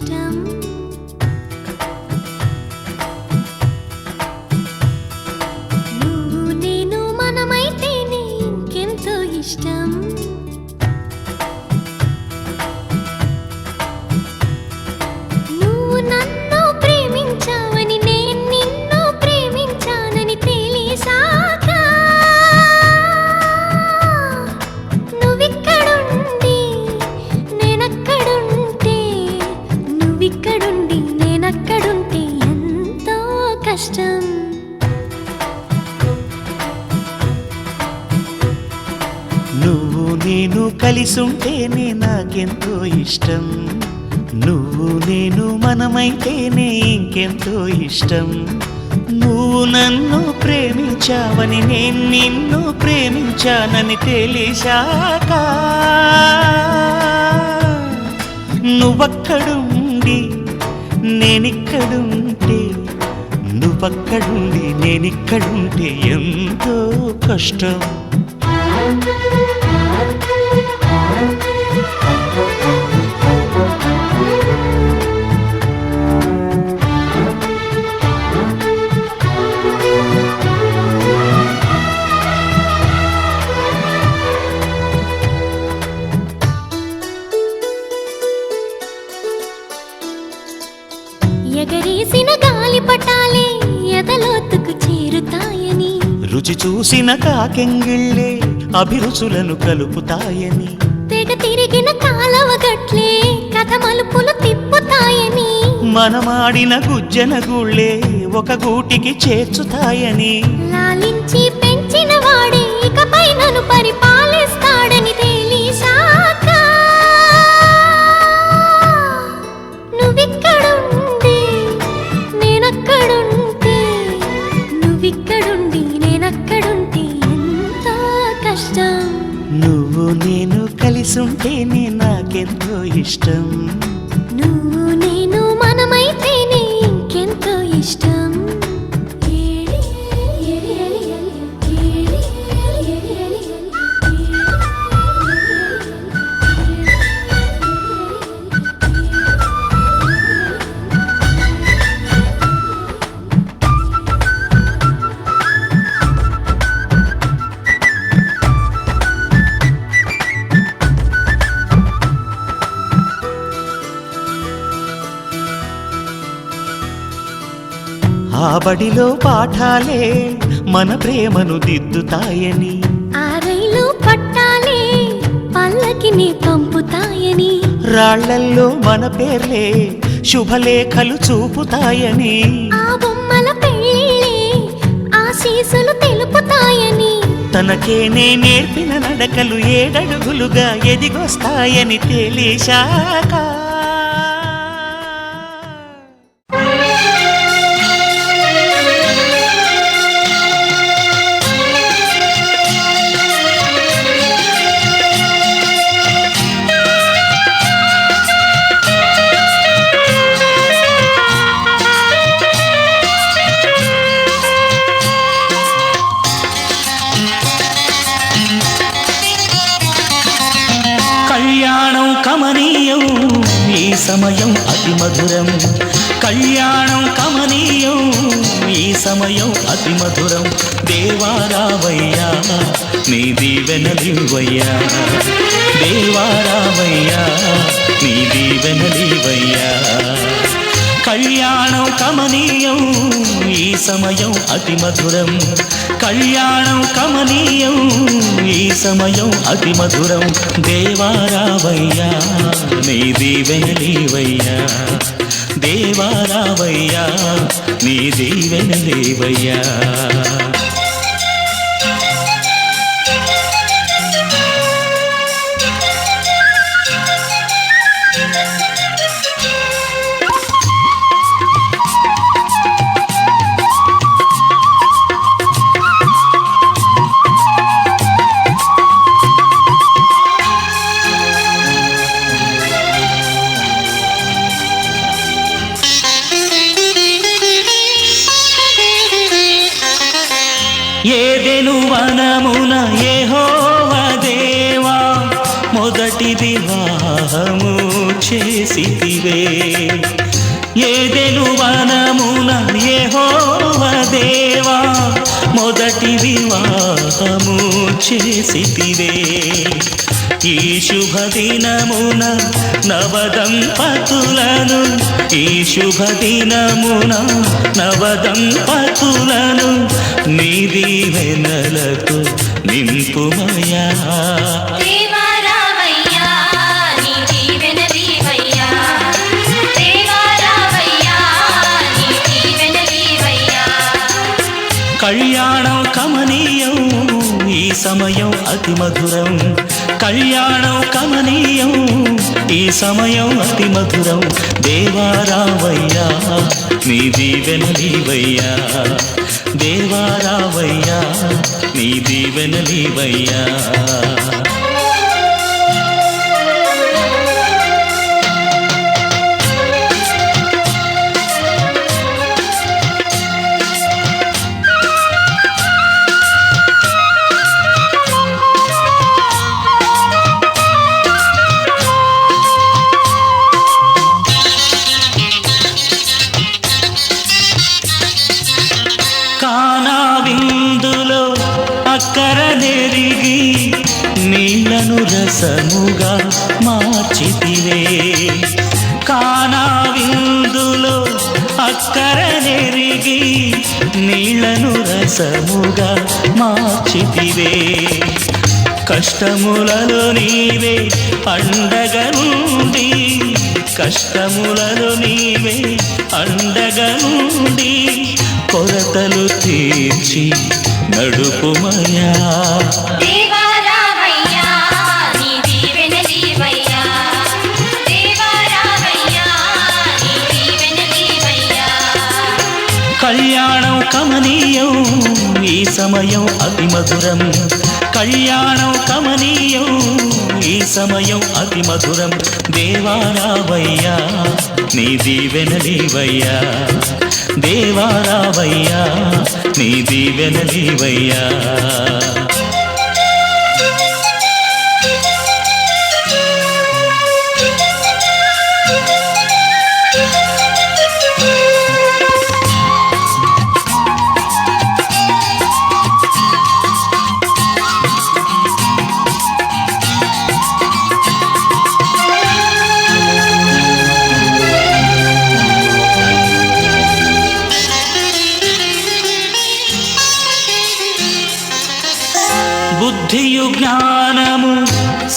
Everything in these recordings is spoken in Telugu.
ఇష్టం. నువ్వు నేను మనమైతేనే ఇంకెంతో ఇష్టం. నువ్వు నన్ను ప్రేమించావని నేను నిన్ను ప్రేమించానని తెలిసాక నువ్విక్కడుండి నేనక్కడుంటే నువ్విక్కడుండి నేనక్కడుంటే ఎంతో కష్టం. నువ్వు నేను కలిసుంటేనే నాకెంతో ఇష్టం. నువ్వు నేను మనమైతేనే ఇంకెంతో ఇష్టం. నువ్వు నన్ను ప్రేమించావని నేను నిన్ను ప్రేమించానని తెలిసాక నువ్వక్కడుండి నేనిక్కడుంటే నువ్వక్కడుండి నేనిక్కడుంటే ఎంతో కష్టం. ఎగరేసిన గాలి పటాలే ఎదలోతుకు చేరుతాయని రుచి చూసిన కాకెంగిళ్ళే అభిరుచులను కలుపుతాయని తెగ తిరిగిన కాలవ గట్లే కథ మలుపులు తిప్పుతాయని మనమాడిన గుజ్జన గుళ్ళే ఒక గూటికి చేర్చుతాయని లాలించి పెంచిన వాడే ఇకపై నన్ను పరిపాలిస్తాడని తెలిసాక నువ్విక్కడుండి నేనక్కడుంటే నువ్విక్కడుండి నేనక్కడుంటే ఎంతో కష్టం. నువ్వు నేను కలిసుంటేనే నాకెంతో ఇష్టం. నువ్వు నేను మనమైతేనే ఇంకెంతో ఇష్టం. ఆ బడిలో పాఠాలే మన ప్రేమను దిద్దుతాయని ఆ రైలు పట్టాలే పల్లకిని పంపుతాయని రాళ్లల్లో మన పేర్లే శుభలేఖలు చూపుతాయని ఆ బొమ్మల పెళ్ళిళ్ళే ఆశీసులు తెలుపుతాయని తనకేనే నేర్పిన నడకలు ఏడడుగులుగా ఎదిగొస్తాయని తెలిసాక కళ్యాణం కమనీయం ఈ సమయం అతి మధురం. కళ్యాణం కమనీయం ఈ సమయం అతి మధురం. దేవారావయ్యా నీ దీవెనలివయ్యా దేవారావయ్యా నీ దీవెనలివయ్యా. కళ్యాణం కమనీయం ఈ సమయం అతి మధురం. కళ్యాణం కమనీయం ఈ సమయం అతి మధురం. దేవారావయ్యా నీ దీవెనలివయ్యా దేవారావయ్యా నీ దీవెనలివయ్యా. ఏదెను వనమున యెహోవా దేవా మొదటి వివాహము చేసితివే ఏదెను వనమున యెహోవా దేవా మొదటి వివాహము చేసితివే ఈ శుభదినమున నవదంపతులను ఈ శుభదినమున నవదంపతులను నీ దీవెనలతో నింపుమయా కళ్యాణం కమనీయం ఈ సమయం అతి మధురం కళ్యాణం కమనీయం ఈ సమయం అతి మధురం దేవారావయ్యా నీ దీవెనలీవయ్యా దేవారావయ్యా నీ దీవెనలీవయ్యా అక్కరనెరిగి నీళ్లను రసముగా మార్చితివే కానా విందులో అక్కరనెరిగి నీళ్లను రసముగా మార్చితివే కష్టములలో నీవే అండగనుండి కష్టములలో నీవే అండగనుండి కొరతలు తీర్చి నడుపుమయా కళ్యాణం కమనీయం ఈ సమయం అతి మధురం కళ్యాణం కమనీయం ఈ సమయం అతి మధురం దేవారావయ్యా నీ దీవెనలీవయ్యా దేవారావయ్యా నీ దీవెనలీవయ్యా బుద్ధియు జ్ఞానము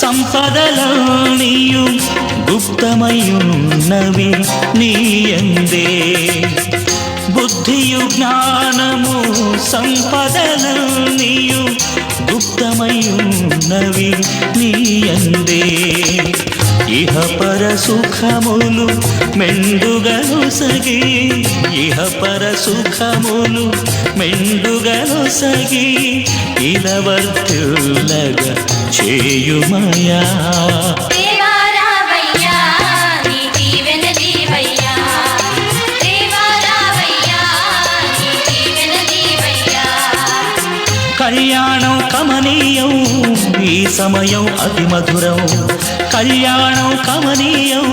సంపదలన్నీయు గుప్తమయున్నవి నీయందే బుద్ధియు జ్ఞానము సంపదలన్నీయు గుప్తమయున్నవి నీయందే ఇహ పర సుఖములు మెండుగను సగి ఇహ పర సుఖములు మెండుగను సగి ఇలవర్తులగా చేయుమయా కళ్యాణం కమనీయం ఈ సమయం అతి మధురం కళ్యాణం కమనీయం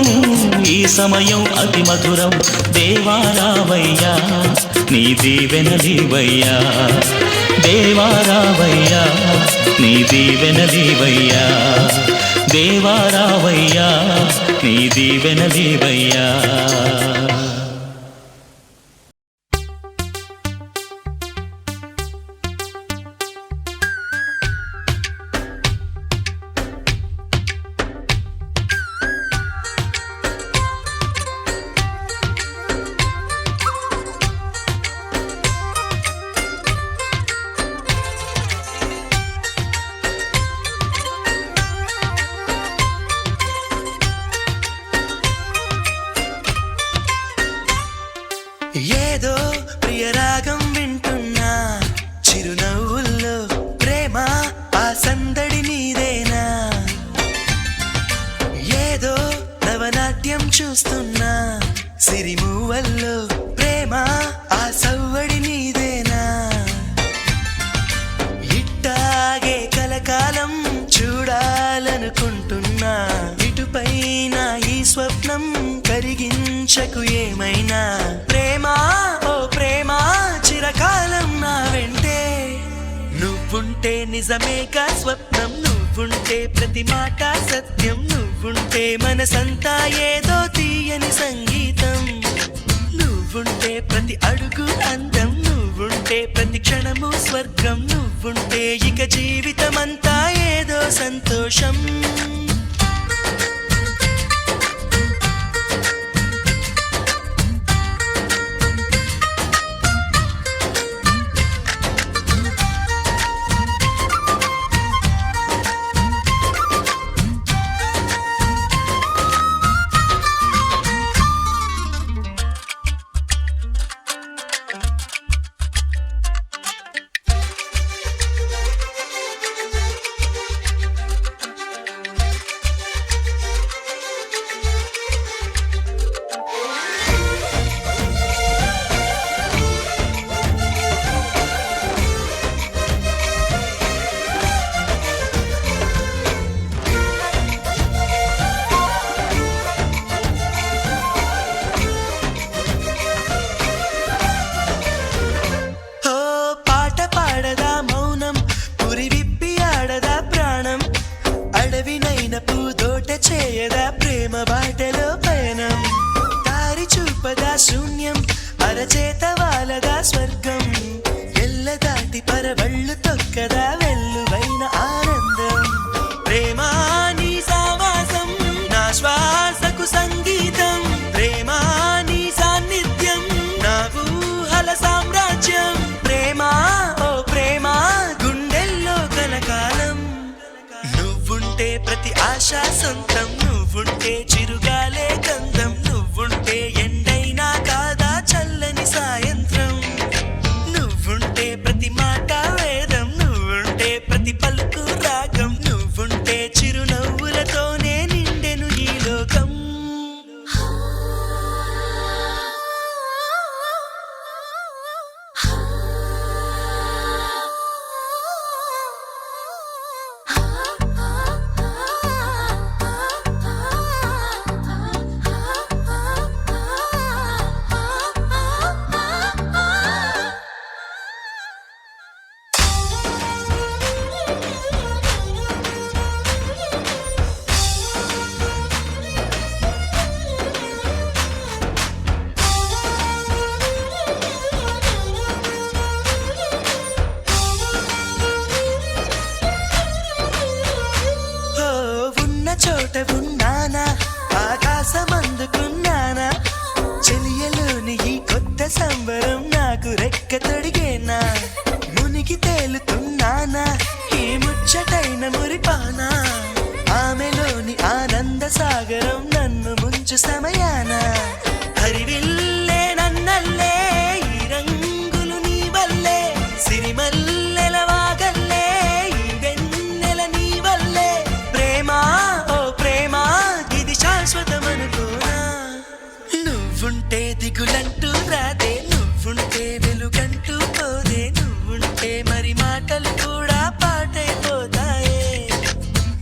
ఈ సమయం అతి మధురం దేవారావయ్యా నీ దీవెనలీవయ్యా దేవారావయ్యా నీ దీవెనలీవయ్యా దేవారావయ్యా నీ దీవెనలీవయ్యా ఏదో ప్రియరాగం వింటున్నా చిరునవ్వుల్లో ప్రేమ ఆ సందడి నీదేనా ఏదో నవనాట్యం చూస్తున్నా సిరిమూవల్లో ప్రేమ ఆ సవ్వడి నీదేనా ఇట్టాగే కలకాలం చూడాలనుకుంటున్నా ఊహించకు ఏమైనా ప్రేమ ఓ ప్రేమ చిరకాలం నా వెంటే నువ్వుంటే నిజమేగా స్వప్నం నువ్వుంటే ప్రతి మాట సత్యం నువ్వుంటే మనసంతా ఏదో తీయని సంగీతం నువ్వుంటే ప్రతి అడుగు అందం నువ్వుంటే ప్రతి క్షణము స్వర్గం నువ్వుంటే ఇక జీవితమంతా ఏదో సంతోషం చేయదా ప్రేమ బాటలో పయనం దారి చూపదా శూన్యం అరచేత వాలదా స్వర్గం ఎల్ల దాటి పరవళ్ళు తొక్కదా వెల్లువైన ఆనందం ప్రేమ నీ సావాసం నా శ్వాసకు సంగీతం ప్రేమ నీ సాన్నిధ్యం నా ఊహల సామ్రాజ్యం ప్రేమ ఓ ప్రేమ గుండెల్లో కలకాలం నువ్వుంటే ప్రతి ఆశ సొంతం నువ్వుంటే చిరుగాలే గంధం నువ్వుంటే ఎండైనా కాదా చల్లని సాయంత్రం నువ్వుంటే ప్రతి మాట వేదం నువ్వుంటే ప్రతి పలుకు రాగం నువ్వుంటే చిరునవ్వులతోనే నిండెను ఈ లోకం చోట ఉన్నానా ఆకాశం అందుకున్నానా చెలియలోని ఈ కొత్త సంబరం నాకు రెక్క తొడిగేనా మునిగి తేలుతున్నానా ఈ ముచ్చటైన మురిపానా ఆమెలోని ఆనంద సాగరం నన్ను ముంచు సమయాన హరివిల్లే నన్నల్లే ఈ రంగులు నీ వల్లే సిరిమల్లెల వాగల్లే ఈ వెన్నెల నీ వల్లే ప్రేమ శాశ్వతమనుకోనా నువ్వుంటే దిగులంటూ రాదే నువ్వుంటే వెలుగంటూ పోదే నువ్వుంటే మరి మాటలు కూడా పాటైపోతాయే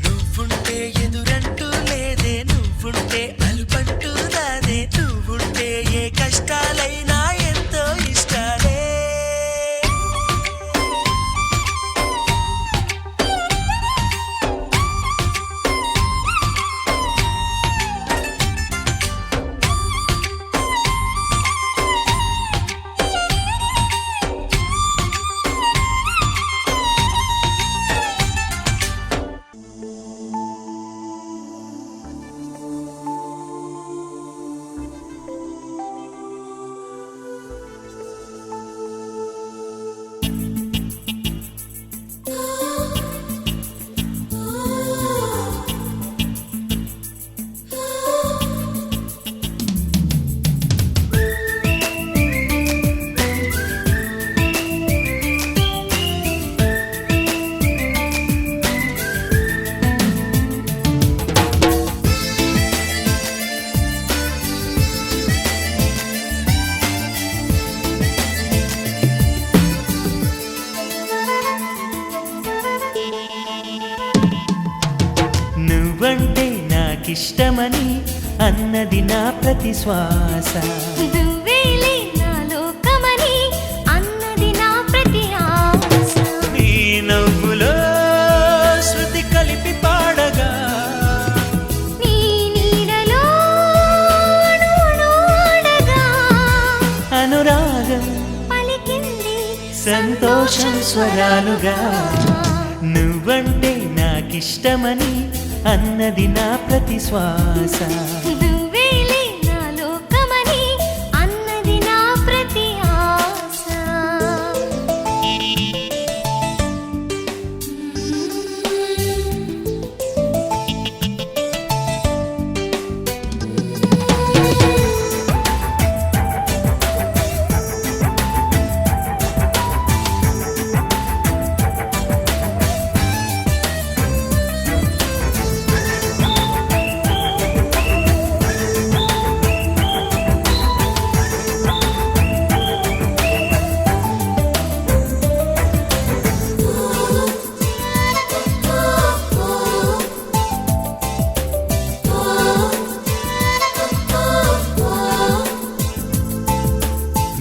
నువ్వుంటే ఎదురంటూ లేదే నువ్వుంటే అలుపంటూ రాదే నువ్వుంటే ఏ కష్టాలైనా ఎంతో ఇష్టాలే నువ్వంటే నాకిష్టమని అన్నది నా ప్రతి శ్వాస. నువ్వేలే నా లోకమని అన్నది నా ప్రతి ఆశ. నీ నవ్వులో శృతి కలిపి పాడగా నీ నీడలో అణువణువాడగా అనురాగం పలికింది సంతోషం స్వరాలుగా. నువ్వంటే నాకిష్టమని అన్నది నా ప్రతి శ్వాస. నువ్వేలే నా లోకమని అన్నది నా ప్రతి ఆశ.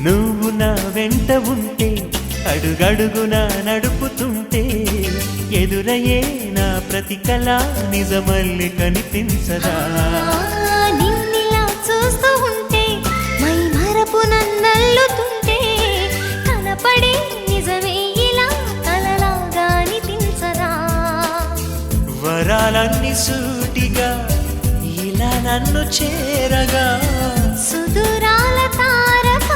నువ్వు నా వెంట ఉంటే అడుగడుగునా నడుపుతుంటే ఎదురయ్యే నా ప్రతి కళ నిజమల్లి కనిపించదా. నిన్నిలా చూస్తూ ఉంటే మై మరపు నన్నల్లుతుంటే కనపడే నిజమే ఇలా కలలాగా అనిపించదా. వరాలన్నీ సూటిగా ఇలా నన్ను చేరగా సుదూరాల తారక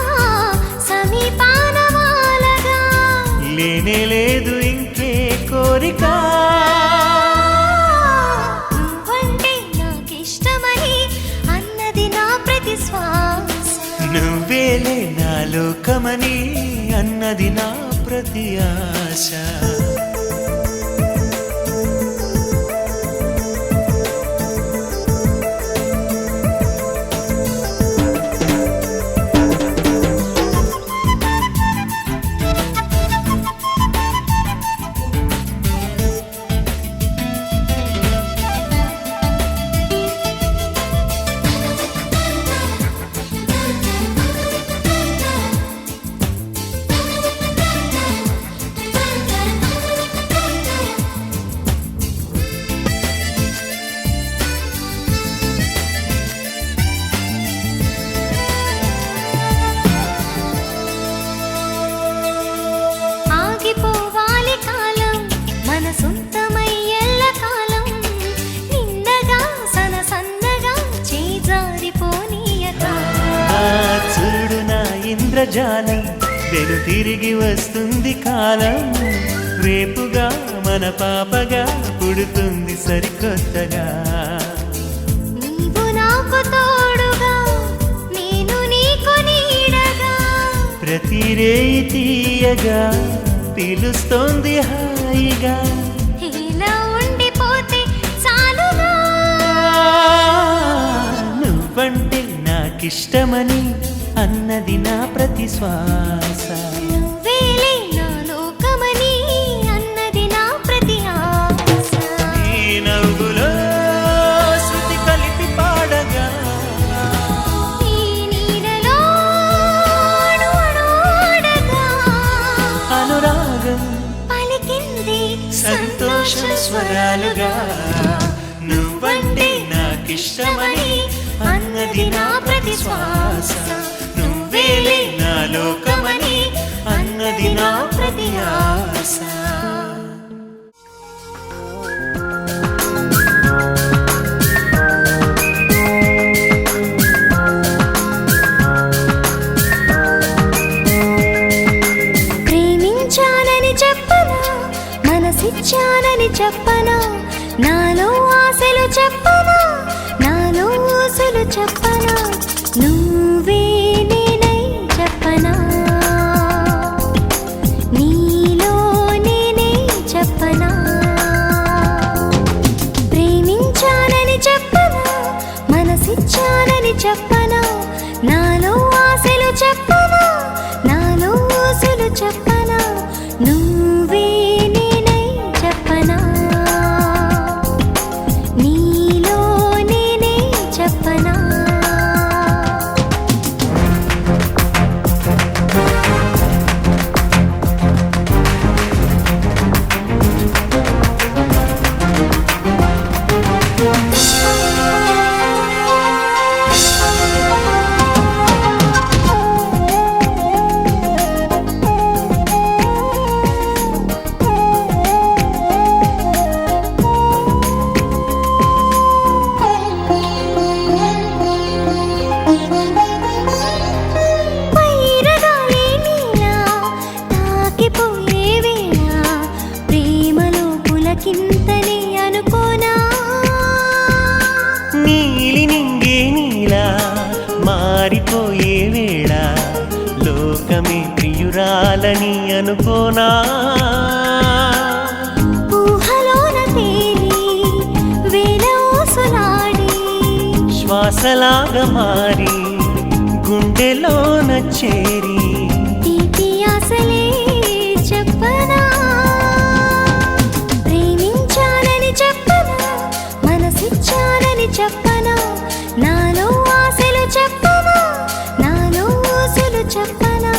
సమీపాన వాలగా లేనే లేదు ఇంకే కోరిక. నువ్వంటే నాకిష్టమని అన్నది నా ప్రతి శ్వాస. నువ్వేలే నా లోకమని అన్నది నా ప్రతి ఆశ. ఆగిపోవాలి కాలం మన సొంతమై ఎల్లకాలం నిన్నగా సన్నగా చేజారిపోనీయక. చూడు నా ఇంద్రజాలం వెను తిరిగి వస్తుంది కాలం. రేపుగా మన పాపగా పుడుతుంది సరికొత్తగా. నీవు నాకు తోడుగా నేను నీకు నీడగా ప్రతి రేయి తీయగా పిలుస్తోంది హాయిగా. ఇలా ఉండిపోతే చాలుగా. నువ్వంటే నాకిష్టమని అన్నది నా ప్రతి శ్వాస. నువ్వేలే నా లోకమని అన్నది నా ప్రతి ఆశ. నీ నవ్వులో శృతి కలిపి పాడగా నీ నీడలో అణువణువాడగా అనురాగం పలికింది సంతోషం స్వరాలుగా. నువ్వంటే నాకిష్టమని అన్నది నా ప్రతి శ్వాస. నువ్వేలే నా లోకమని అన్నది నా ప్రతి ఆశ. ప్రేమించానని చెప్పనా మనసిచ్చానని చెప్పనా నాలో ఆశలు చెప్పనా నాలో ఊసులు చెప్పనా నువ్వే నేనై చెప్పనా. ఏ వేళ లోకమే ప్రియురాలని అనుకోనా ఊహలోన తేలి వేల ఊసులాడి శ్వాసలాగా మారి గుండెలోన చేరి తీపి ఆశలే చెప్పనా ప్రేమించానని చెప్పనా మనసిచ్చానని చెప్పనా నాలో ఆశలు చెప్పనా నాలో ఊసులు చెప్పనా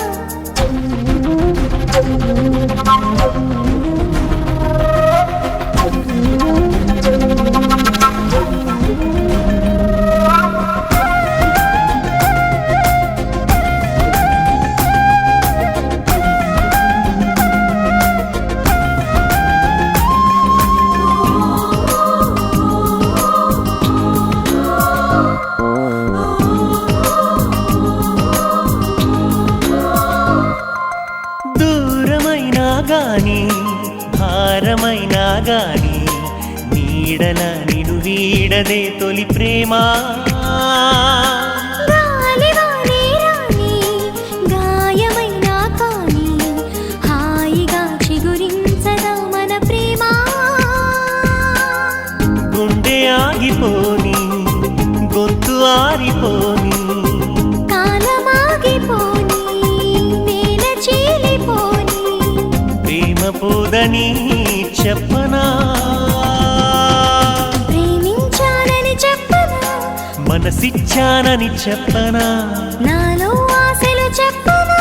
దూరమైనా గాని భారమైనా గాని నీడల నిను వీడదే తొలి ప్రేమ గాలివానే రాని గాయమైనా కాని హాయిగా చిగురించదా మన ప్రేమ గుండె ఆగిపోని గొంతు ఆరిపోని కాలమాగిపోని నేల చీలిపోని ప్రేమ పోదని చెప్పనా ప్రేమించానని చెప్పనా మనసిచ్చానని చెప్పనా నాలో ఆశలు చెప్పనా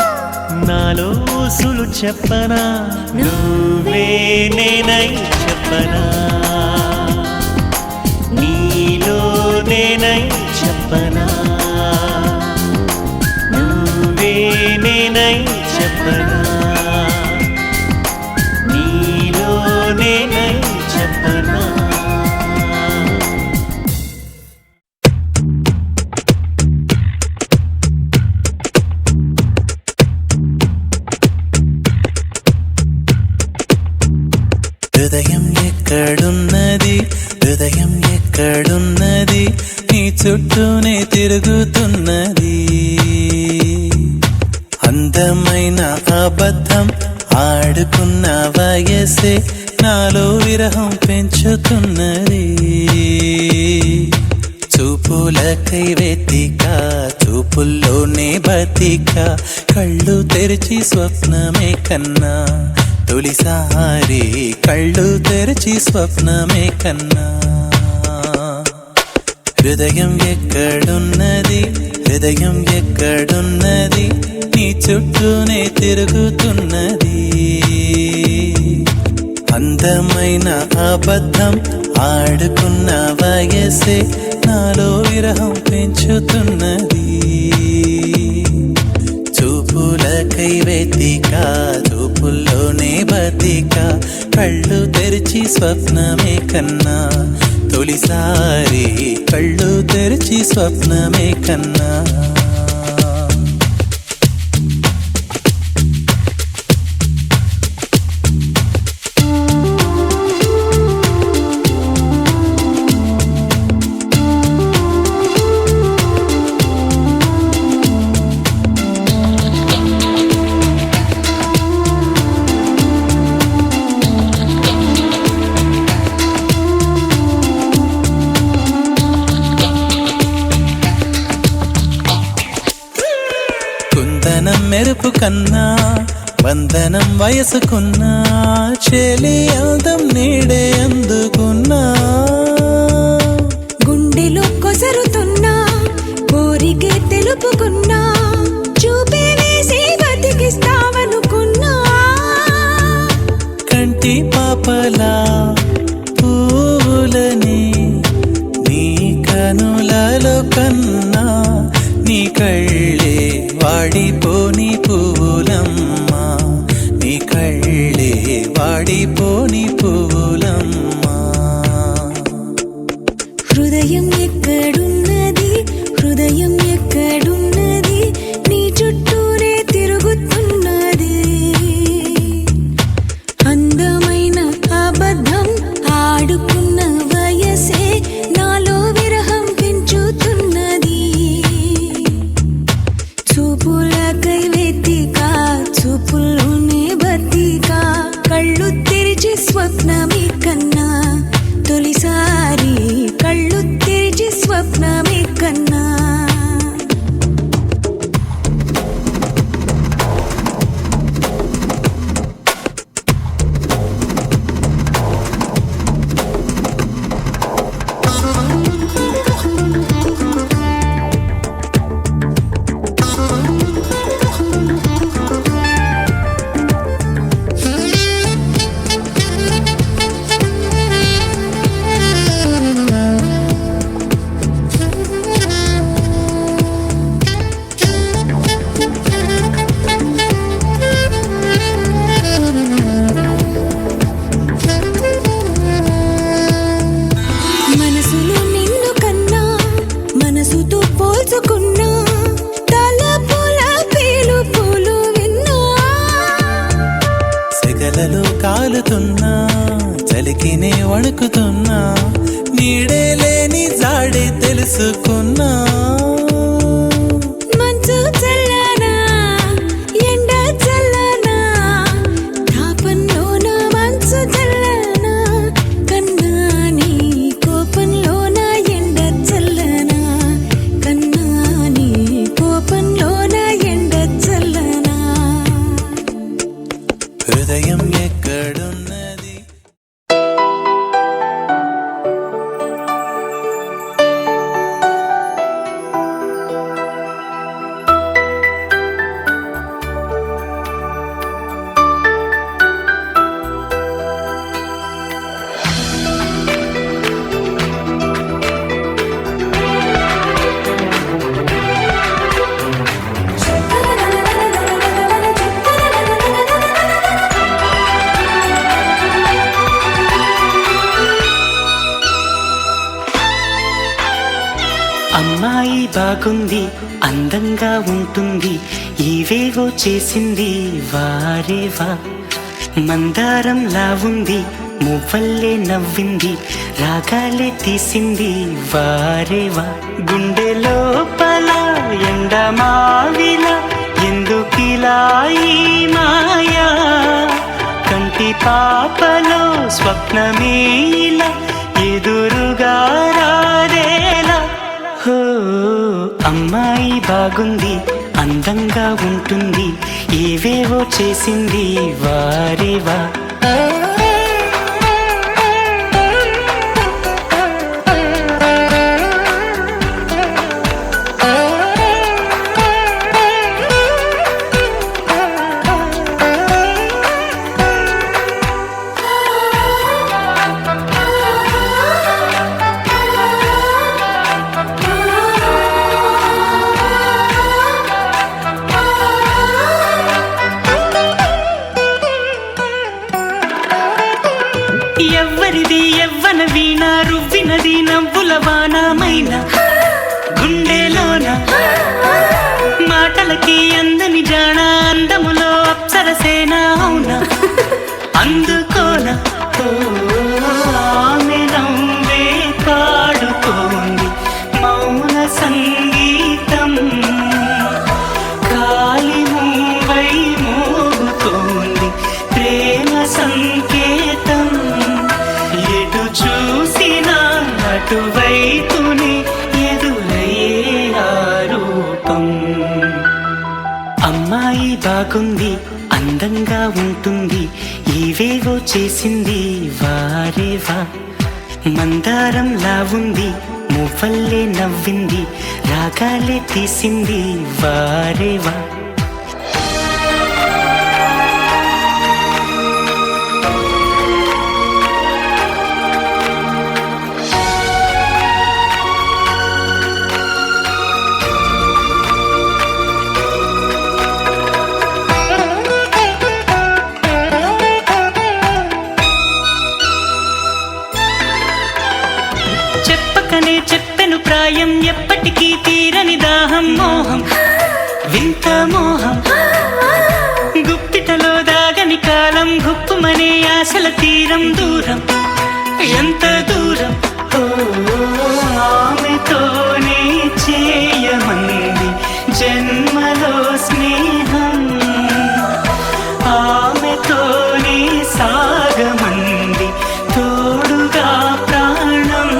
నాలో ఊసులు చెప్పనా నువ్వే నేనై చెప్పనా నీలో నేనై చెప్పనా నువ్వే నేనై చెప్పనా నీలో నేనై చెప్పనా హృదయం ఎక్కడున్నది హృదయం ఎక్కడున్నది నీ చుట్టూనే తిరుగుతున్నది అందమైన అబద్ధం ఆడుకున్న వయసే నాలో విరహం పెంచుతున్నది చూపులకై వెతిక చూపుల్లోనే బతిక కళ్ళు తెరిచి స్వప్నమే కన్నా తొలిసారి కళ్ళు తెరిచి స్వప్నమే కన్నా హృదయం ఎక్కడున్నది హృదయం ఎక్కడున్నది నీ చుట్టూనే తిరుగుతున్నది అందమైన అబద్ధం ఆడుకున్న వయసే నాలో విరహం పెంచుతున్నది చూపులకై వెతిక చూపుల్లోనే బతిక కళ్ళు తెరిచి స్వప్నమే కన్నా తొలిసారి కళ్ళు తెరిచి స్వప్నమే కన్నా కుందనం మెరుపు కన్నా వందనం వయసుకున్నా చెలి అందం నీడే అందుకున్నా గుండెలో కొసరుతున్నా కోరికే తెలుపుకున్నా చూపే వేసి బతికిస్తావనుకున్నా కంటి పాపలా పూలని నీ కనులలో కన్నా నీ కళ్ళే వాడిపోని పువ్వులమ్మా నీ కళ్ళే వాడిపోని పువ్వులమ్మా హృదయం ఎక్కడున్నది హృదయం ఎక్కడున్నది నీ చుట్టూనే తిరుగుతున్నది అందమైన అబద్ధం ఆడుకున్న వయసే నాలో విరహం పెంచుతున్నది వాలుతున్నా చలికినే వణుకుతున్నా నీడే లేని జాడే తెలుసుకున్నా మంచు చల్లనా ఎండ చల్లనా తాపంలోన మంచు చల్లనా కన్నా నీ కోపంలోన ఎండ చల్లనా కన్నా నీ కోపంలోన ఎండ చల్లనా హృదయం ఎక్కడున్నది అమ్మాయి బాగుంది అందంగా ఉంటుంది ఇవేవో చేసింది వారేవా మందారంలా ఉంది మువ్వల్లే నవ్వింది రాగాలే తీసింది వారేవా గుండె లోపల ఎండమావిలా ఎందుకిలా ఈ మాయా కంటి పాపలో స్వప్నమేలా ఎదురుగా రాదేలా హో అమ్మాయి బాగుంది అందంగా ఉంటుంది ఏవేవో చేసింది వారేవా ఎవ్వరిది ఎవ్వన వీణ రువ్వినది నవ్వుల వానమైన గుండెలోన మాటలకి అందని జాణ అందములో అప్సరసేన అవునా అందుకోన ఆమె నవ్వే పాడుతోంది మౌన సంగీతం కాలి మూవై మోగుతోంది ప్రేమ సంకేతం ఎటు చూసినా అటువైపునే ఎదురయ్యే ఆరూపం అమ్మాయి బాగుంది అందంగా ఉంటుంది ఇవేవో చేసింది వారేవా మందారంలా ఉంది మువ్వల్లే నవ్వింది రాగాలే తీసింది వారేవా చెప్పకనే చెప్పెను ప్రాయం ఎప్పటికీ తీరని దాహం మోహం వింత మోహం గుప్పిటలో దాగని కాలం గుప్పుమనే ఆశల తీరం దూరం ఎంత దూరం ఓ ఆమెతోనే చేయమంది జన్మలో స్నేహం ఆమెతోనే సాగమంది తోడుగా ప్రాణం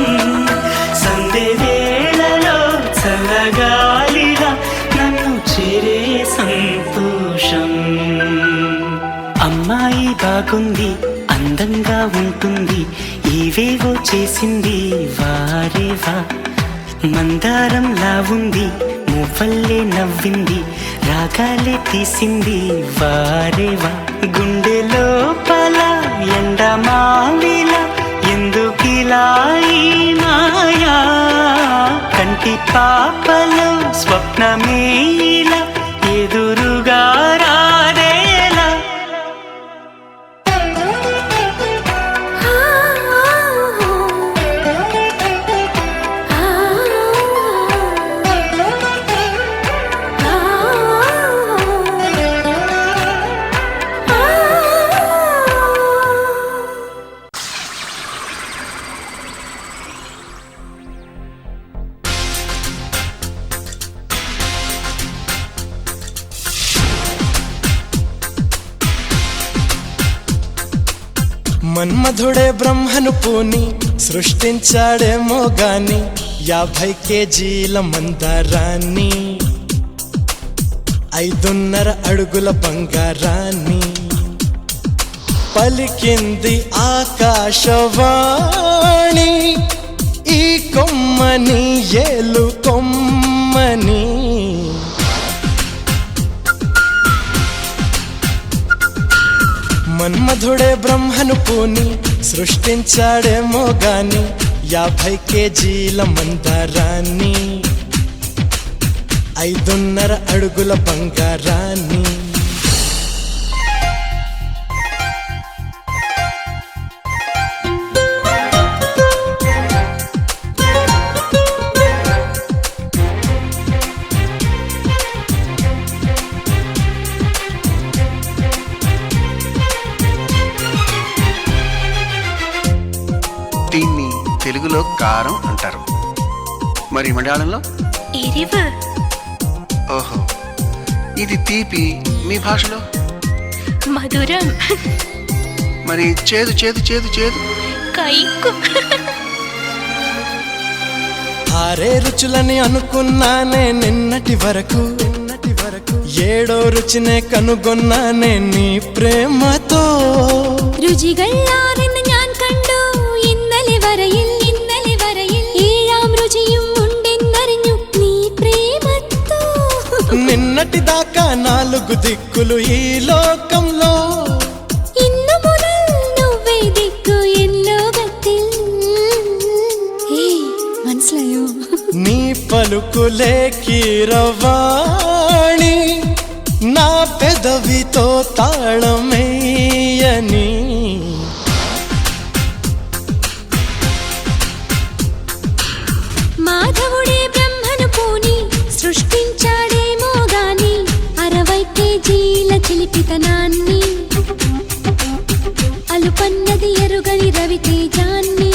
సందే వేళలో చల్లగాలిలా నన్ను చేరే సంతోషం అమ్మాయి బాగుంది అందంగా ఉంటుంది ఇవేవో చేసింది వారేవా మందారంలా ఉంది మువ్వల్లే నవ్వింది రాగాలే తీసింది వారేవా గుండె లోపల ఎండమావిలా ఎందుకిలా ఈ మాయా కంటి పాపలో స్వప్నమేలా ఎదురుగా రాదేలా మన్మధుడే బ్రహ్మను పూని సృష్టించాడేమో గాని 50 కేజీల మందారాన్ని 5.5 అడుగుల బంగారాన్ని పలికింది ఆకాశవాణి ఈ కొమ్మని ఏలు కొమ్మని మన్మధుడే బ్రహ్మను పూని సృష్టించాడేమో గాని 50 కేజీల మందారాన్ని 5.5 అడుగుల బంగారాన్ని దీన్ని తెలుగులో కారం అంటారు, మరి మలయాళంలో ఎరివు. ఓహో. ఇది తీపి మీ భాషలో, మధురం. మరి చేదు చేదు చేదు చేదు కైకు. 6 రుచులని అనుకున్నానే నిన్నటి వరకు 7వ రుచినే కనుగొన్నానే నీ ప్రేమతో രുചികളാരെന്ന് ഞാൻ കണ്ടു ഇന്നലെ വരയിൽ 7ാം രുചിയും ഉണ്ടെന്നറിഞ്ഞു നീ പ്രേമത്തോ. నిన్నటి దాకా 4 దిక్కులు ఈ లోకంలో ഇന്നു മുതൽ నువ్వే దిక్కు ఎన్ లోകത്തിൽ. മനസ്സിലായോ? నీ పలుకులే కీరవాణి నా పెదవితో తాళమేయని మాధవుడే బ్రహ్మను పూని సృష్టించాడేమో గాని 60 కేజీల చిలిపితనాన్ని అలుపన్నది ఎరుగని రవితేజాన్ని.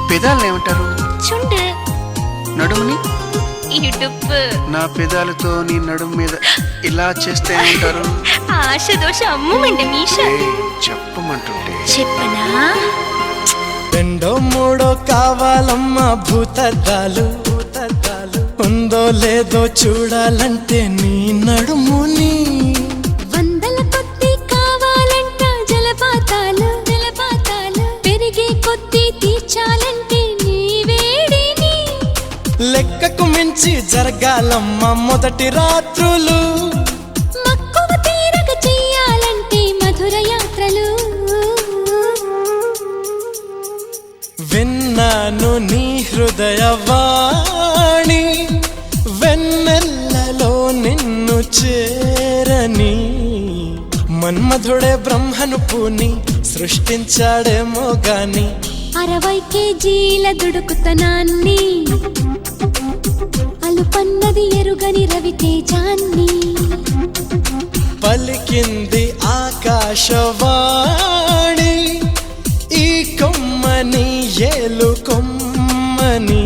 పెదాలను ఏమంటారు? చుండు. నడుముని? ఇడుపు. నా పెదాలతో నీ నడుము మీద ఇలా చేస్తే ఏమంటారు? ఆశ దోష అమ్ముమండి మీష. ఏయ్, చెప్పమంటుంటే చెప్పనా? 2 3 కావాలమ్మా భూతద్దాలు ఉందో లేదో చూడాలంటే నీ నడుముని. వందల కొద్ది కావాలంట జలపాతాలు పెరిగే కొద్ది తీర్చాలంటే నీ వేడిని. లెక్కకు మించి జరగాలమ్మా మొదటి రాత్రులు మక్కువ తీరక చెయ్యాలంటే మధుర యాత్రలు. విన్నాను నీ హృదయవాణి వెన్నెల్లలో నిన్ను చేరని మన్మధుడే బ్రహ్మను పూని సృష్టించాడేమో గాని 60 కేజీల దుడుకుతనాన్ని అలుపన్నది ఎరుగని రవితేజాన్ని. పలికింది ఆకాశవాణి ఈ కొమ్మని ఏలు కొమ్మని.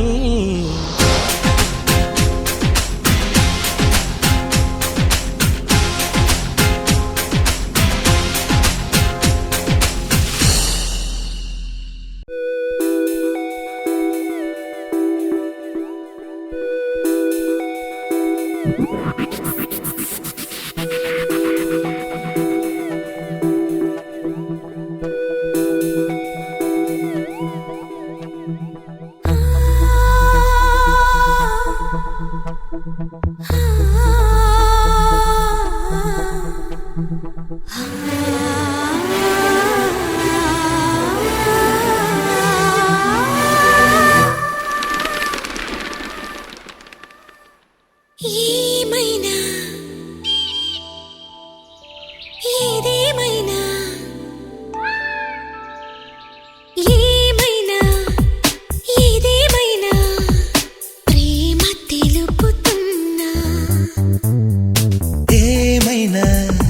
ఏదేమైనా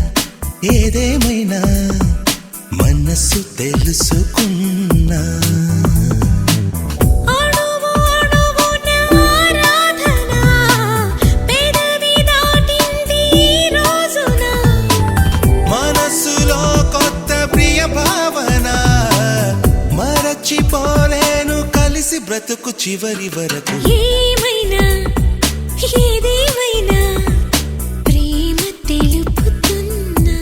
ఏదేమైనా మనసు తెలుసుకున్నా అణువు అణువున ఆరాధన పెదవి దాటింది ఈ రోజున మనసులో కొత్త ప్రియ భావన మరచిపోలేను కలిసి బ్రతుకు చివరి వరకు ఏమైనా ఏదేమైనా ప్రేమ తెలుపుతున్నా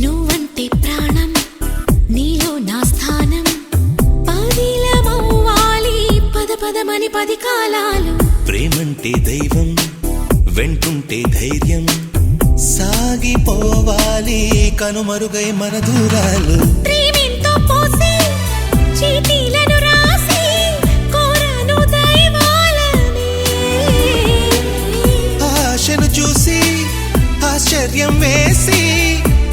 నువ్వంటే ప్రాణం నీలో నా స్థానం పదిలమవ్వాలి పద పదమని 10 కాలాలు ప్రేమంటే దైవం వెంటుంటే ధైర్యం సాగిపోవాలి కనుమరుగై మన దూరాలు ప్రేమింతో పోసి చీటీలను రాసి కోరను దైవాలని ఆశను చూసి ఆశ్చర్యం వేసి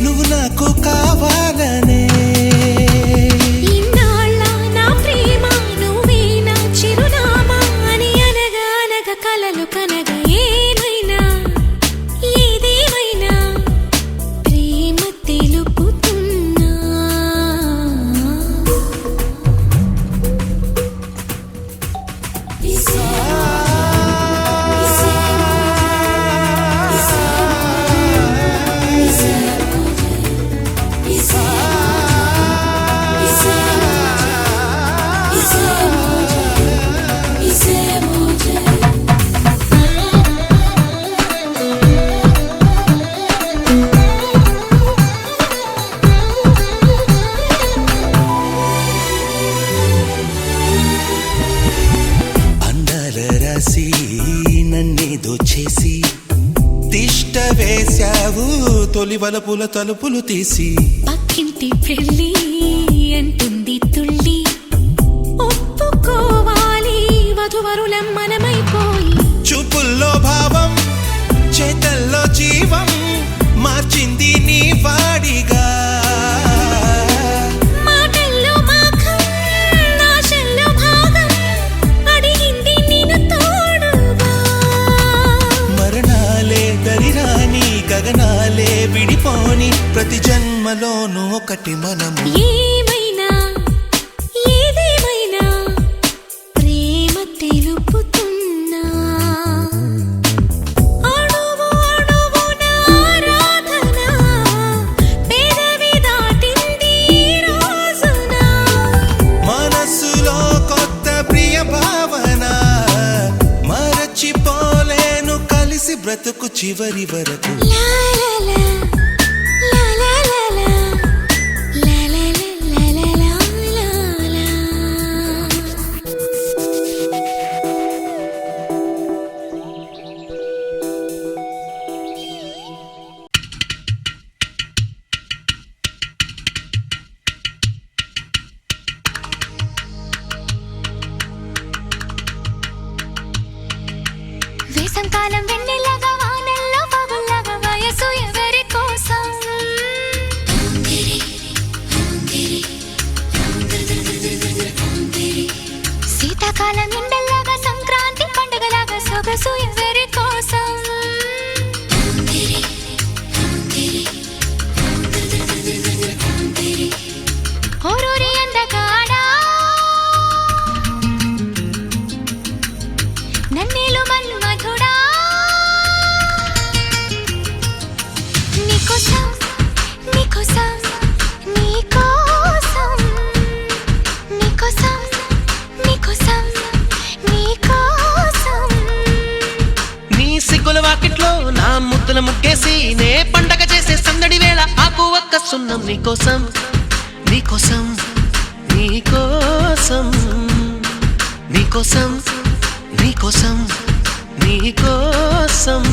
నువ్వు నాకు కావాలనే ఇన్నాళ్ళ నా ప్రేమ నువ్వే నా చిరునామా అని అనగా అనగా కలలు కనగా ఏమైనా ఏదేమైనా ప్రేమ తెలుపుతున్నా అందాల రాసి నన్నేదో చేసి తిష్ట వేశావు తొలి వలపుల తలుపులు తీసి పక్కింటి పెళ్ళి అంటుంది తుళ్ళి ఒప్పుకోవాలి వధువరులం మనమైపోయి చూపుల్లో భావం చేతల్లో జీవం మార్చింది నీ వాడిగా మాటల్లో మాఖం ఆశల్లో భాగం అడిగింది నిన్ను తోడుగా మరణాలే దరిరాని గగనాలే విడిపోని ప్రతి జన్మలోనూ ఒకటి మనము ఏమైనా ఏదేమైనా ప్రేమ తెలుపుతున్నా అణువు అణువున ఆరాధన పెదవి దాటింది ఈ రోజున మనసులో కొత్త ప్రియ భావన మరచిపోలేను కలిసి బ్రతుకు చివరి వరకు లా లా లా లా లా లా లా లా లా లా లా లా లా. వేసంకాలం వెన్నెలగా వానల్లో పగుల్లాగా వయసు ఎవరి కోసమో వాకిట్లో నా ముద్దుల ముగ్గేసి నే పండగ చేసే సందడి వేళ ఆకు ఒక్క సున్నం నీకోసం నీకోసం నీకోసం నీకోసం నీకోసం నీకోసం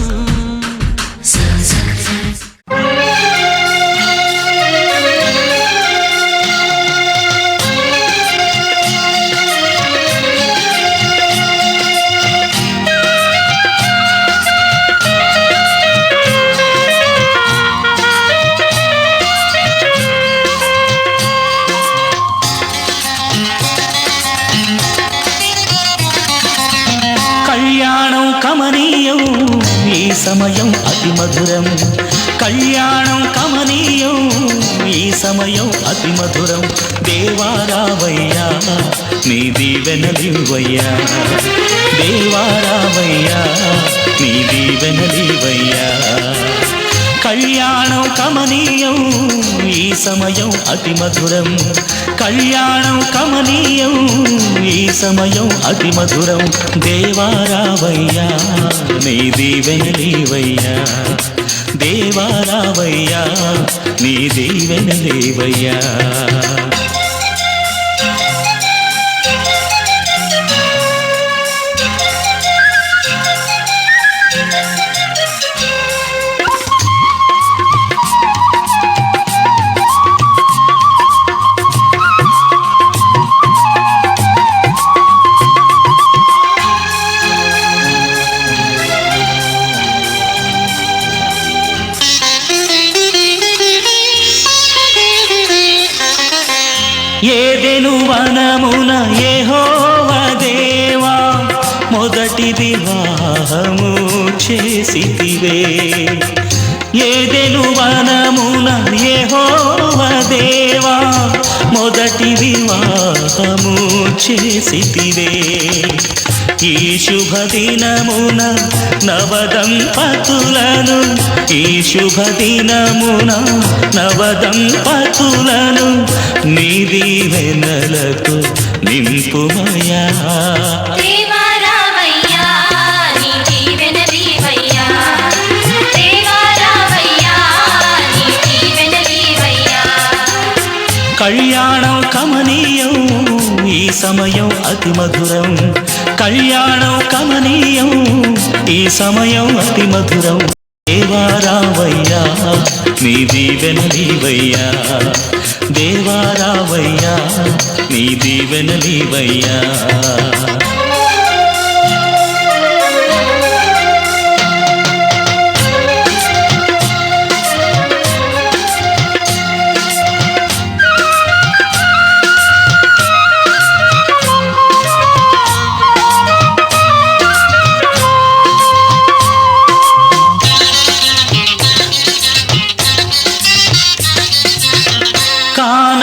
కళ్యాణం కమనీయం ఈ సమయం అతి మధురం కళ్యాణం కమనీయం ఈ సమయం అతి మధురం దేవారావయ్యా నీ దీవెనలివయ్యా దేవారావయ్యా నీ దీవెనలివయ్యా కళ్యాణం కమనీయం ఈ సమయం అతి మధురం కళ్యాణం కమనీయం ఈ సమయం అతి మధురం దేవారావయ్యా నీ దీవెనలివయ్యా దేవారావయ్యా నీ దీవెనలివయ్యా ఏదెను వనమున యెహోవా దేవా మొదటి వివాహము చేసితివే ఏదెను వనమున యెహోవా దేవా మొదటి వివాహము చేసితివే ఈ శుభదినమున నవదంపతులను ఈ శుభదినమున నవదంపతులను నీ దీవెనలతో నింపుమయా దేవారావయ్యా నీ దీవెనలివయ్యా దేవారావయ్యా నీ దీవెనలివయ్యా కళ్యాణం కమనీయం ఈ సమయం అతి మధురం కళ్యాణం కమనీయం ఈ సమయం అతి మధురం దేవారావయ్యా నీ దీవెనలివయ్యా దేవారావయ్యా నీ దీవెనలివయ్యా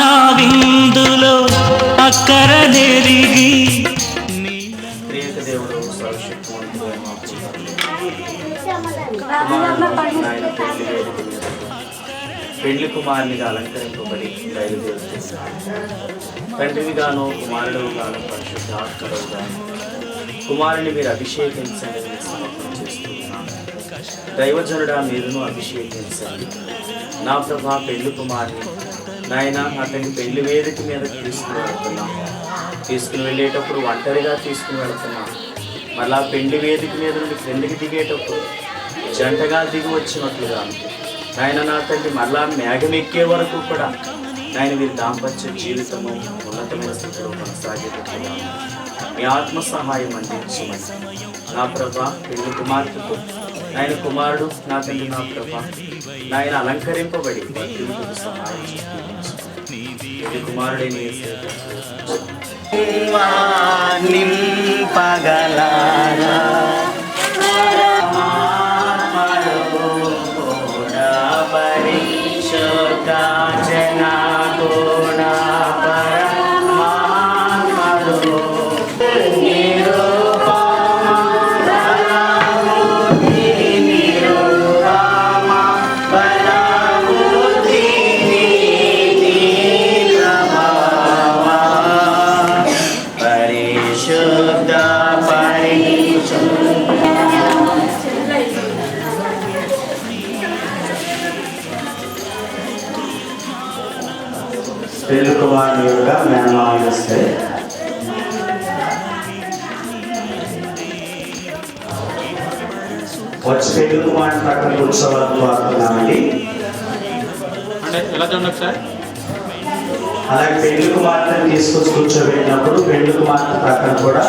కానావిందులో అక్కర నెరిగి ప్రియక దేవుడు సర్వశక్తివంతుడైన మా కుమారుడు ఆయన పెళ్లి వేదిక మీద పెళ్లి కుమారునిగా అలంకరింపబడి బయలుదేరుతున్నాడు. తండ్రివిగాను కుమారుడుగాను పరిశుద్ధాత్మడుగాను కుమారుని మీరు అభిషేకించండి అని సమర్పణ చేస్తున్నాను. దైవజనుడా మీరును అభిషేకించండి. నా ప్రభా పెళ్లి కుమారుని నాయన అతని పెళ్లి వేదిక మీద తీసుకుని వెళ్తున్నాం. తీసుకుని వెళ్ళేటప్పుడు ఒంటరిగా తీసుకుని వెళ్తున్నాం. మళ్ళా పెళ్లి వేదిక మీద నుండి క్రిందికి దిగేటప్పుడు జంటగా దిగి వచ్చినట్లుగా నాయన నా తండ్రి మళ్ళా మేఘం ఎక్కే వరకు కూడా నాయన వీరి దాంపత్య జీవితము ఉన్నతమైన స్థితిలో కొనసాగేటట్లుగా మీ ఆత్మ సహాయం అందించమని నా ప్రభా పెళ్లి కుమార్తెకు నాయన కుమారుడు నా తండ్రి నా ప్రభా నాయన అలంకరింపబడి వర్తింపుకు సహాయం పెళ్లి కుమారుడైన నింపగలారా పరిశుద్ధ పరిశుద్ధ పెళ్లి కుమారుని యొక్క మేనమామలు వస్తే వచ్చి పెళ్లి కుమారుని పక్కన కూర్చోవాలని కోరుతున్నామండి. అలాగే పెళ్లి కుమార్తెను తీసుకొచ్చి కూర్చోబెట్టినప్పుడు పెళ్లి కుమార్తె ప్రక్కన కూడా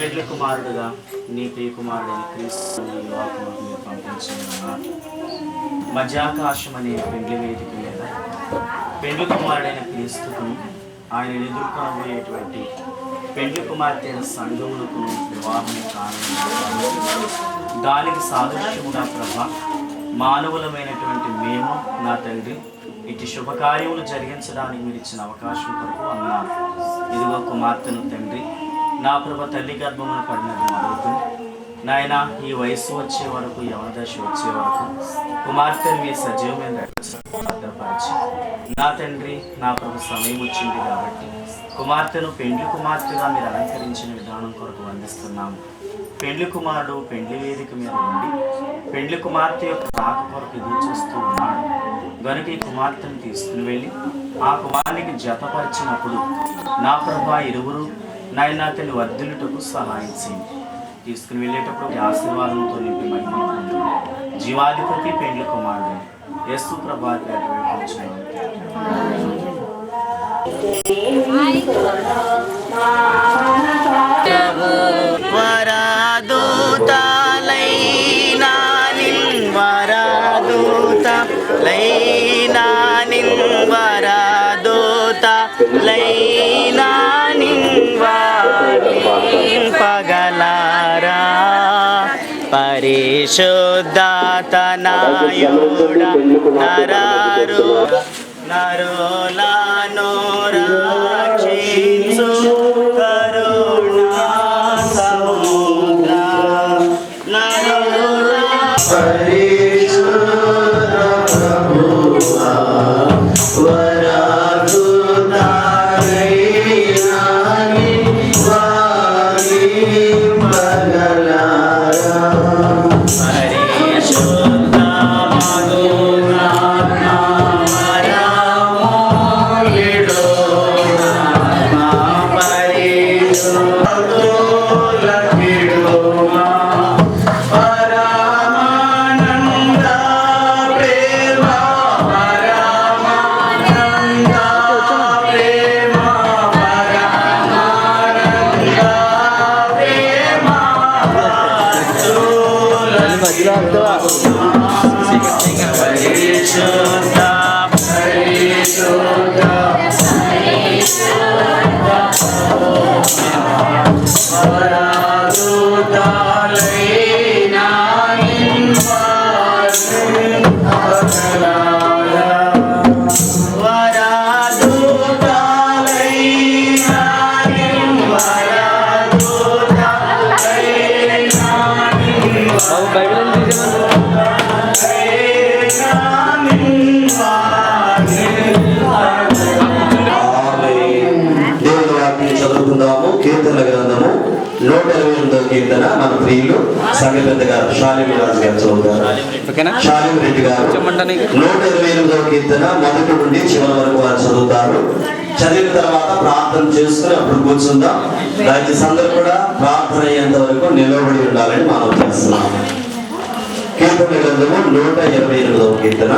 పెళ్లి కుమారుడుగా నీ ప్రియ కుమారుడైన క్రీస్తుని వివాహముకు మీరు పంపించున్నారు. మధ్యాకాశం అనే పెండ్లి వేదిక మీద పెళ్లి కుమారుడైన క్రీస్తుకు ఆయన ఎదుర్కొనబోయేటువంటి పెళ్లి కుమార్తె అయిన సంఘములకు వివాహం కానుంది. దానికి సాదృశ్యముగా ప్రభా మానవులమైనటువంటి మేము నా తండ్రి ఇటు శుభకార్యములు జరిగించడానికి మీరు ఇచ్చిన అవకాశం కొరకు అన్నారు. ఇదిగో కుమార్తెను తండ్రి నా ప్రభ తల్లి గర్భమును పడినది మొదలుకు నాయన ఈ వయస్సు వచ్చే వరకు యవన దశ వచ్చే వరకు కుమార్తెను మీ సజీవమైన భద్రపరిచి నా తండ్రి నా ప్రభు సమయం వచ్చింది కాబట్టి కుమార్తెను పెండ్లి కుమార్తెగా మీరు అలంకరించిన విధానం కొరకు వందిస్తున్నాము. పెండ్లి కుమారుడు పెండ్లి వేదిక మీద ఉండి పెండ్లి కుమార్తె యొక్క రాక కొరకు ఎదురు చూస్తూ ఉన్నాడు. గనుక ఈ కుమార్తెను తీసుకుని వెళ్ళి ఆ కుమారునికి జతపరిచినప్పుడు నా ప్రభు ఇరువురు నాయన తల్లి వర్ధిల్లుటకు సహాయం చేయండి. తీసుకుని వెళ్ళేటప్పుడు ఆశీర్వాదంతో నింపి మహిమను పొంది జీవాధిపతి పెండ్లి కుమారుడు యేసు ప్రభాత పగలారా పరిశుద్ధాత నాయుడ నరారు నరులను రక్షించు కరుణా సముద్ర నరుల పరిశుద్ధ ప్రభువా కీర్తన గ్రంథము 128వ కీర్తన మన ప్రియులు సంఘ పెద్ద గారు షాలిం రాజు గారు చదువుతారు. షాలిం రెడ్డి గారు 128వ కీర్తన మొదటి నుండి చివరి వరకు వారు చదువుతారు. చదివిన తర్వాత ప్రార్థన చేసుకుని అప్పుడు కూర్చుందాం. దయచేసి అందరూ కూడా ప్రార్థన అయ్యేంత వరకు నిలబడి ఉండాలని మనం చేస్తున్నాం. కీర్తన గ్రంథము 128వ కీర్తన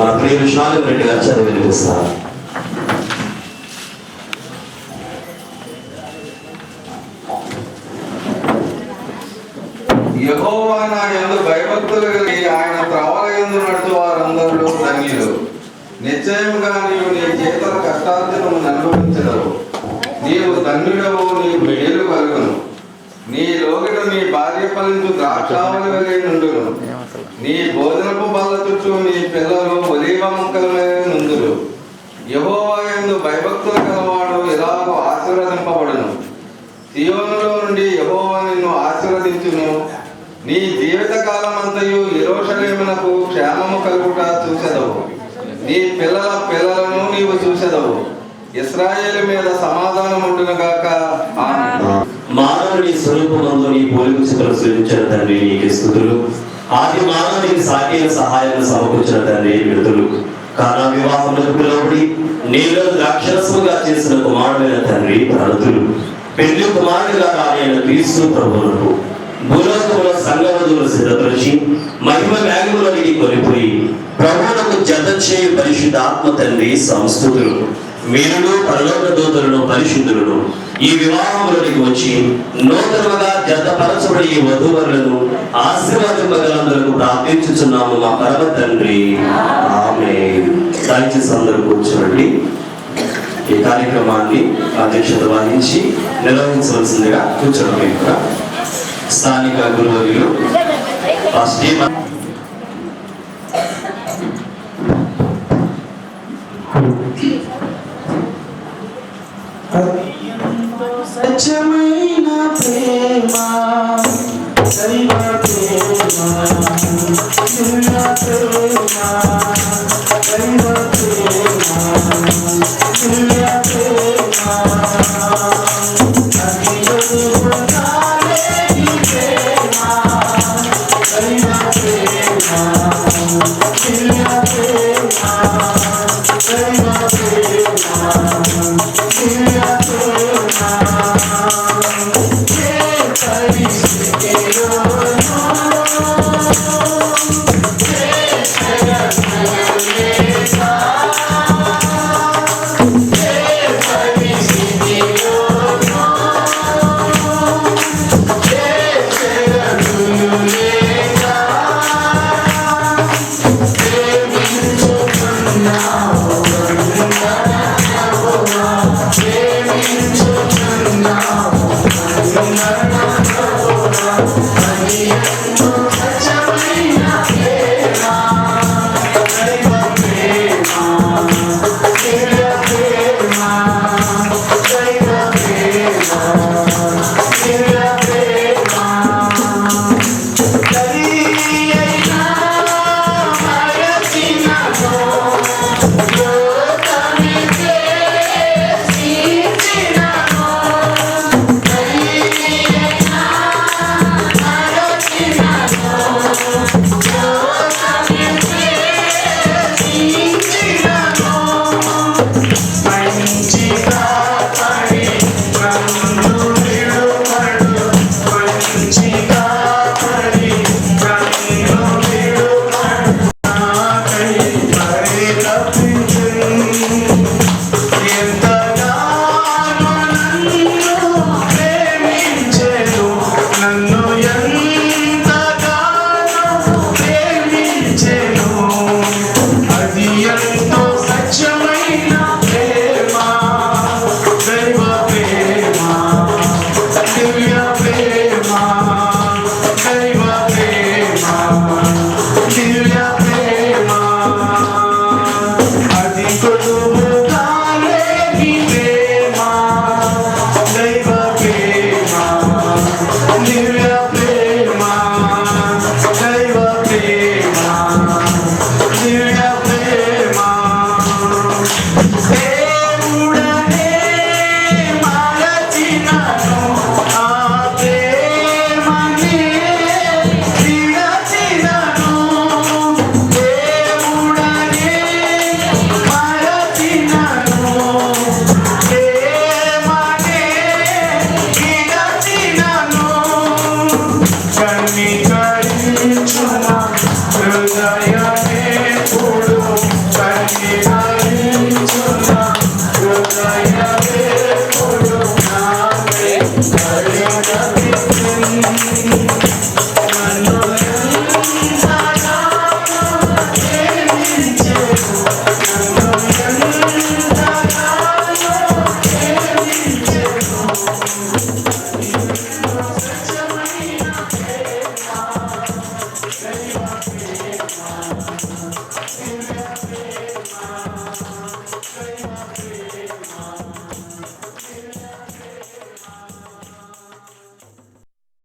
మన ప్రియులు షాలిం రెడ్డి గారు చదివి వినిపిస్తారు. యెహోవా నా యందు భయభక్తులు కలిగి ఆయన త్రవల యందు నడుచు వారందరూ ధన్యులు. నిశ్చయముగా నీవు నీ చేతుల కష్టార్జనము అనుభవించదవు. నీవు ధన్యుడవు, నీకు మేలు కలుగును. నీ లోకిట నీ భార్య ఫలించు ద్రాక్షావళి వలె నుండును. నీ భోజనపు బల్ల చుట్టూ నీ పిల్లలు ఒలీవ మొక్కలమే నుందురు. యెహోవా యందు భయభక్తులు గలవాడు ఇలాగూ ఆశీర్వదింపబడును. సియోనులో నుండి యెహోవా నిన్ను ఆశీర్వదించును. నీ జీవిత కాలమంతయు యెరూషలేమునకు క్షేమము కలుగుట చూసెదవు. నీ పిల్లల పిల్లలను నీవు చూసెదవు. ఇశ్రాయేలు మీద సమాధానం ఉండునుగాక. ఆమేన్. మానవుని స్వరూపమందు నీ పోలిక చిత్రం సృజించిన తండ్రి నీకు స్తుతులు. ఆది మానవునికి సాకేయ సహాయం సమకూర్చిన తండ్రి విడుదలు. కానా వివాహములకు పిలువబడి నీలో ద్రాక్షరసముగా చేసిన కుమారుడైన తండ్రి ప్రణతులు. పెళ్లి కుమారుడిగా రాయన క్రీస్తు ప్రభువునకు భూలోకములో సంగవధువులు సిద్ధపరిచి మహిమ వేగములోనికి కొనిపోయి ప్రభువునకు జత చేయు పరిశుద్ధాత్మ తండ్రి సంస్తుతులు. మీరును పరలోక దూతలను పరిశుద్ధులను ఈ వివాహంలోనికి వచ్చి నూతనముగా జతపరచబడి ఈ వధూవరులను ఆశీర్వాదింపగలందరకు ప్రార్థించుచున్నాము మా పరమ తండ్రి. ఆమేన్. దయచేసి అందరూ కూర్చోండి. ఈ కార్యక్రమాన్ని అధ్యక్షత వహించి నిర్వహించవలసిందిగా కూర్చోండి. స్థానిక గురువర్యులు సత్యమైన ప్రేమ దైవ ప్రేమ దివ్య ప్రేమ దైవ ప్రేమ దివ్య ప్రేమ అఖిలమునాలేని ప్రేమ దైవ ప్రేమ దివ్య ప్రేమ దైవ ప్రేమ దివ్య ప్రేమ